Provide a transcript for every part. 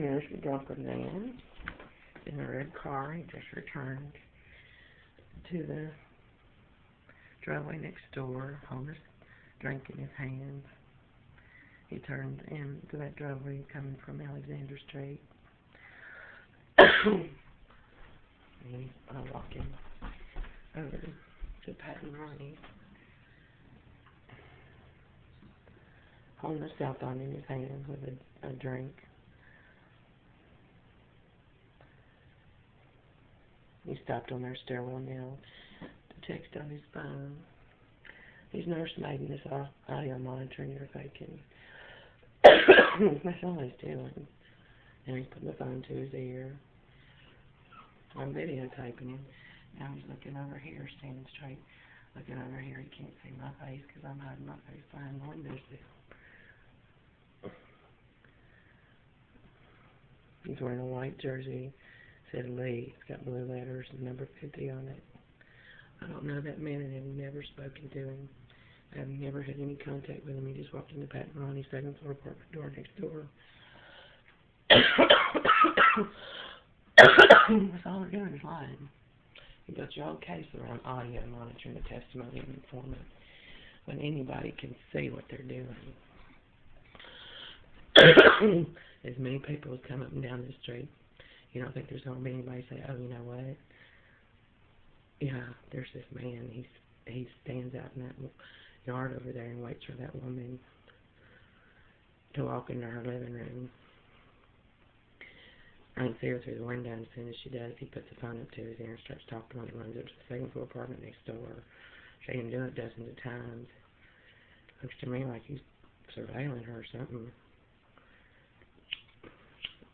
Here's the drunken man in a red car. He just returned to the driveway next door, holding his drink in his hand. He turned into that driveway coming from Alexander Street. And he's walking over to Pat and Ronnie, holding a cell phone in his hand with a drink. He stopped on their stairwell now to text on his phone. He's nursemaiding this audio monitoring they're faking. That's all he's doing. And he's putting the phone to his ear. I'm videotaping him. Now he's looking over here, standing straight. Looking over here, he can't see my face because I'm hiding my face behind the windowsill. He's wearing a white jersey. Said Lee. It's got blue letters and number 50 on it. I don't know that man and have never spoken to him. I've never had any contact with him. He just walked into Pat and Ronnie's second floor apartment door next door. That's all they're doing is lying. He built your whole case around audio monitoring the testimony of an informant when anybody can see what they're doing. As many people have come up and down the street, you don't think there's going to be anybody say, oh, you know what? Yeah, there's this man. He stands out in that yard over there and waits for that woman to walk into her living room. I can see her through the window, and as soon as she does, he puts the phone up to his ear and starts talking when he runs up to the second floor apartment next door. Seen him do it dozens of times. Looks to me like he's surveilling her or something.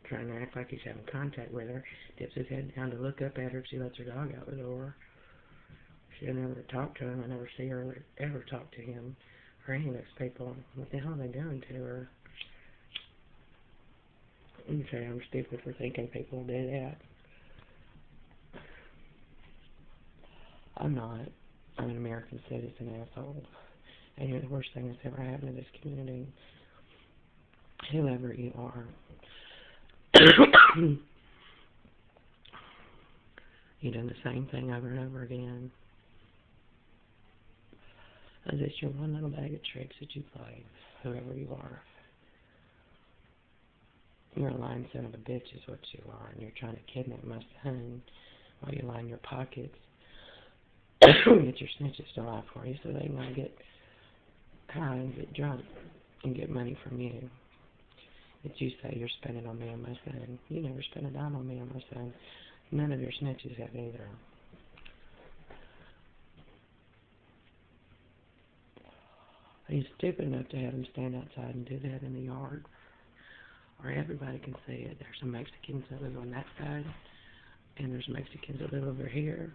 Trying to act like he's having contact with her. Dips his head down to look up at her if she lets her dog out the door. She'll never talk to him. I never see her ever talk to him or any of those people. What the hell are they doing to her? I'm sorry, I'm stupid for thinking people do that. I'm not. I'm an American citizen, asshole. And you're the worst thing that's ever happened to this community. Whoever you are. You've done the same thing over and over again. Is this your one little bag of tricks that you play, whoever you are? You're a lying son of a bitch is what you are, and you're trying to kidnap my son while you line your pockets. Get your snitches to lie for you so they can get high and get drunk and get money from you. That you say you're spending on me and my son. You never spent a dime on me and my son. None of your snitches have either. Are you stupid enough to have him stand outside and do that in the yard? Or everybody can see it. There's some Mexicans that live on that side, and there's Mexicans that live over here.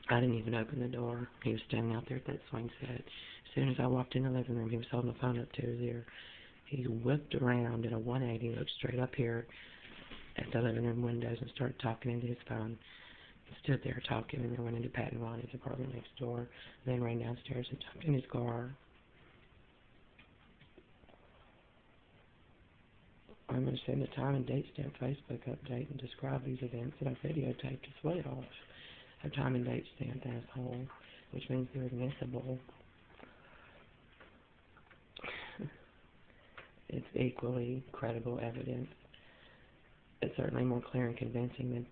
I didn't even open the door. He was standing out there at that swing set. As soon as I walked in the living room, he was holding the phone up to his ear. He whipped around in a 180, looked straight up here at the living room windows and started talking into his phone. He stood there talking and then went into Pat and Ronnie's apartment next door, then ran downstairs and jumped in his car. I'm going to send a time and date stamp Facebook update and describe these events that I videotaped as well. A time and date stamp, asshole, which means they're admissible. It's equally credible evidence. It's certainly more clear and convincing than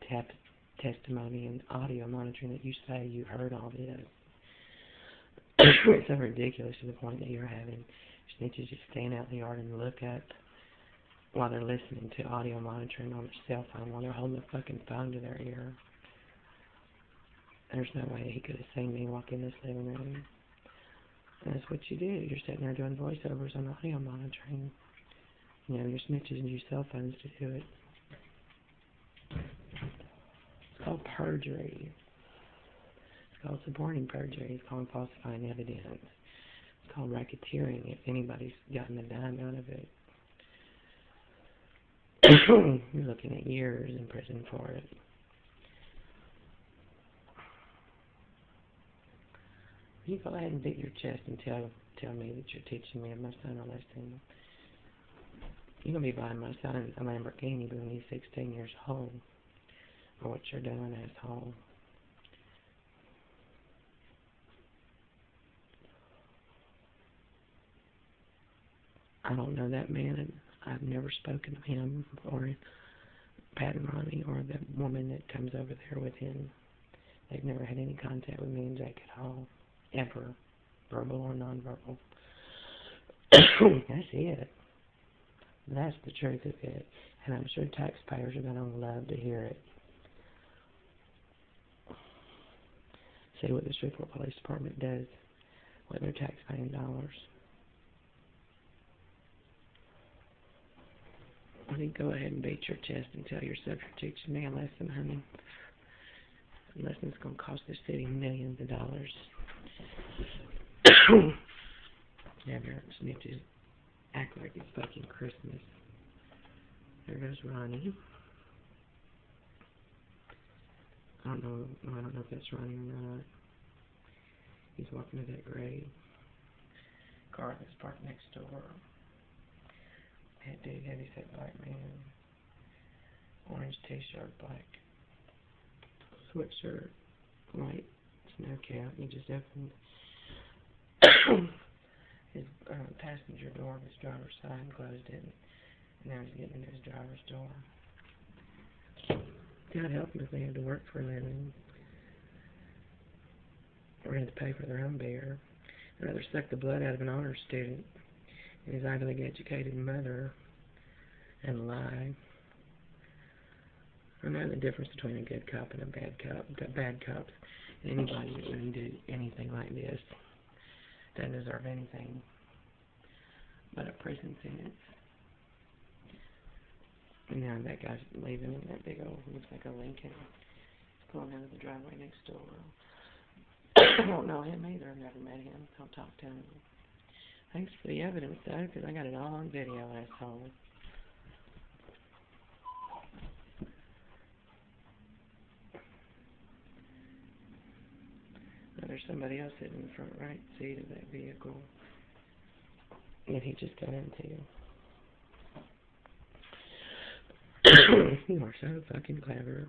testimony and audio monitoring that you say you heard all this. It's so ridiculous to the point that you're having snitches just stand out in the yard and look up while they're listening to audio monitoring on their cell phone while they're holding the fucking phone to their ear. There's no way he could have seen me walk in this living room. And that's what you do. You're sitting there doing voiceovers on audio monitoring. You know, your snitches and your cell phones to do it. It's called perjury. It's called suborning perjury. It's called falsifying evidence. It's called racketeering if anybody's gotten a dime out of it. You're looking at years in prison for it. You go ahead and beat your chest and tell me that you're teaching me and my son a lesson. You're going to be buying my son a Lamborghini when he's 16 years old. For what you're doing, asshole. I don't know that man, and I've never spoken to him or Pat and Ronnie or the woman that comes over there with him. They've never had any contact with me and Jake at all. Ever. Verbal or nonverbal. That's it. That's the truth of it. And I'm sure taxpayers are going to love to hear it. See what the Shreveport Police Department does with their taxpaying dollars. I think go ahead and beat your chest and tell yourself you're teaching me a lesson, honey. A lesson that's going to cost this city millions of dollars. Have your snitches act like it's fucking Christmas. There goes Ronnie. I don't know if that's Ronnie or not. He's walking to that gray car that's parked next door. Heavy set black man. Orange t-shirt, black sweatshirt, white snow cap. He just opened his passenger door of his driver's side and closed it. And now he's getting into his driver's door. God help them if they have to work for a living. Or had to pay for their own beer. I'd rather suck the blood out of an honor student and his Ivy League educated mother and lie. I know the difference between a good cop and a bad cop. The bad cops, and anybody that wouldn't do anything like this doesn't deserve anything but a prison sentence. And now that guy's leaving in that big old, looks like a Lincoln. He's pulling out of the driveway next door. I don't know him either. I've never met him. I'll talk to him. Thanks for the evidence, though, because I got it all on video, asshole. Now, there's somebody else sitting in the front right seat of that vehicle that he just got into. You are so fucking clever.